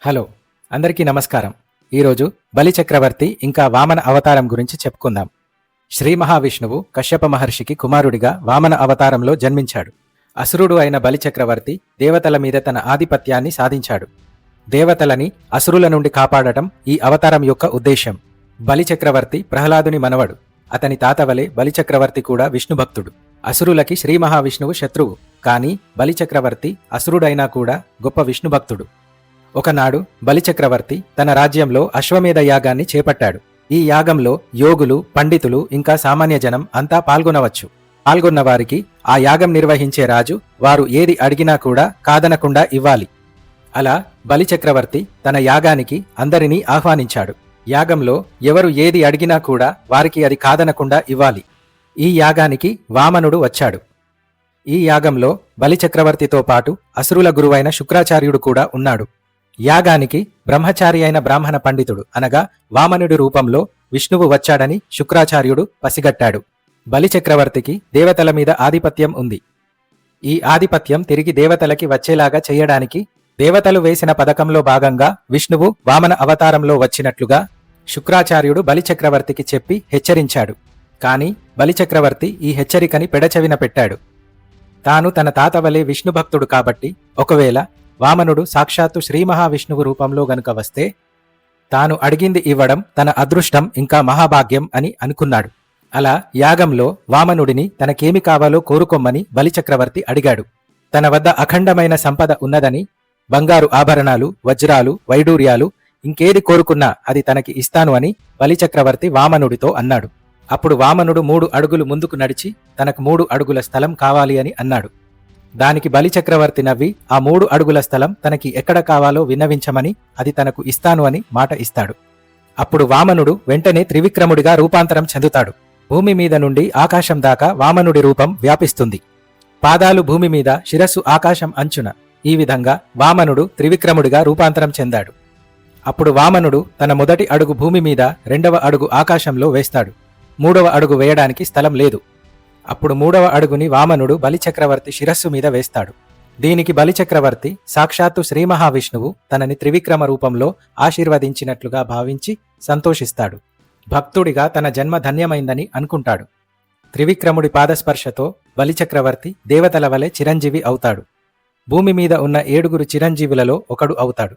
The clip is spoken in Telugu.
హలో, అందరికీ నమస్కారం. ఈరోజు బలి చక్రవర్తి ఇంకా వామన అవతారం గురించి చెప్పుకుందాం. శ్రీ మహావిష్ణువు కశ్యప మహర్షికి కుమారుడిగా వామన అవతారంలో జన్మించాడు. అసురుడు అయిన బలి చక్రవర్తి దేవతల మీద తన ఆధిపత్యాన్ని సాధించాడు. దేవతలని అసురుల నుండి కాపాడటం ఈ అవతారం యొక్క ఉద్దేశ్యం. బలి చక్రవర్తి ప్రహ్లాదుని మనవడు. అతని తాతవలే బలి చక్రవర్తి కూడా విష్ణుభక్తుడు. అసురులకి శ్రీ మహావిష్ణువు శత్రువు, కానీ బలి చక్రవర్తి అసురుడైనా కూడా గొప్ప విష్ణుభక్తుడు. ఒకనాడు బలిచక్రవర్తి తన రాజ్యంలో అశ్వమేధ యాగాన్ని చేపట్టాడు. ఈ యాగంలో యోగులు, పండితులు ఇంకా సామాన్య జనం అంతా పాల్గొనవచ్చు. పాల్గొన్న వారికి ఆ యాగం నిర్వహించే రాజు వారు ఏది అడిగినా కూడా కాదనకుండా ఇవ్వాలి. అలా బలిచక్రవర్తి తన యాగానికి అందరినీ ఆహ్వానించాడు. యాగంలో ఎవరు ఏది అడిగినా కూడా వారికి అది కాదనకుండా ఇవ్వాలి. ఈ యాగానికి వామనుడు వచ్చాడు. ఈ యాగంలో బలిచక్రవర్తితో పాటు అసురుల గురువైన శుక్రాచార్యుడు కూడా ఉన్నాడు. యాగానికి బ్రహ్మచారి అయిన బ్రాహ్మణ పండితుడు అనగా వామనుడి రూపంలో విష్ణువు వచ్చాడని శుక్రాచార్యుడు పసిగట్టాడు. బలిచక్రవర్తికి దేవతల మీద ఆధిపత్యం ఉంది. ఈ ఆధిపత్యం తిరిగి దేవతలకి వచ్చేలాగా చేయడానికి దేవతలు వేసిన పథకంలో భాగంగా విష్ణువు వామన అవతారంలో వచ్చినట్లుగా శుక్రాచార్యుడు బలిచక్రవర్తికి చెప్పి హెచ్చరించాడు. కాని బలిచక్రవర్తి ఈ హెచ్చరికని పెడచెవిన పెట్టాడు. తాను తన తాతవలే విష్ణుభక్తుడు కాబట్టి ఒకవేళ వామనుడు సాక్షాత్తు శ్రీ మహావిష్ణువు రూపంలో గనుక వస్తే తాను అడిగింది ఇవ్వడం తన అదృష్టం ఇంకా మహాభాగ్యం అని అనుకున్నాడు. అలా యాగంలో వామనుడిని తనకేమి కావాలో కోరుకొమ్మని బలిచక్రవర్తి అడిగాడు. తన వద్ద అఖండమైన సంపద ఉన్నదని, బంగారు ఆభరణాలు, వజ్రాలు, వైడూర్యాలు ఇంకేది కోరుకున్నా అది తనకి ఇస్తాను అని బలిచక్రవర్తి వామనుడితో అన్నాడు. అప్పుడు వామనుడు 3 అడుగులు ముందుకు నడిచి తనకు 3 అడుగుల స్థలం కావాలి అని అన్నాడు. దానికి బలిచక్రవర్తి నవ్వి ఆ 3 అడుగుల స్థలం తనకి ఎక్కడ కావాలో విన్నవించమని, అది తనకు ఇస్తాను అని మాట ఇస్తాడు. అప్పుడు వామనుడు వెంటనే త్రివిక్రముడిగా రూపాంతరం చెందుతాడు. భూమి మీద నుండి ఆకాశం దాకా వామనుడి రూపం వ్యాపిస్తుంది. పాదాలు భూమి మీద, శిరస్సు ఆకాశం అంచున. ఈ విధంగా వామనుడు త్రివిక్రముడిగా రూపాంతరం చెందాడు. అప్పుడు వామనుడు తన మొదటి అడుగు భూమి మీద, 2వ అడుగు ఆకాశంలో వేస్తాడు. 3వ అడుగు వేయడానికి స్థలం లేదు. అప్పుడు 3వ అడుగుని వామనుడు బలిచక్రవర్తి శిరస్సు మీద వేస్తాడు. దీనికి బలిచక్రవర్తి సాక్షాత్తు శ్రీ మహావిష్ణువు తనని త్రివిక్రమ రూపంలో ఆశీర్వదించినట్లుగా భావించి సంతోషిస్తాడు. భక్తుడిగా తన జన్మ ధన్యమైందని అనుకుంటాడు. త్రివిక్రముడి పాదస్పర్శతో బలిచక్రవర్తి దేవతల వలె చిరంజీవి అవుతాడు. భూమి మీద ఉన్న 7 చిరంజీవులలో ఒకడు అవుతాడు.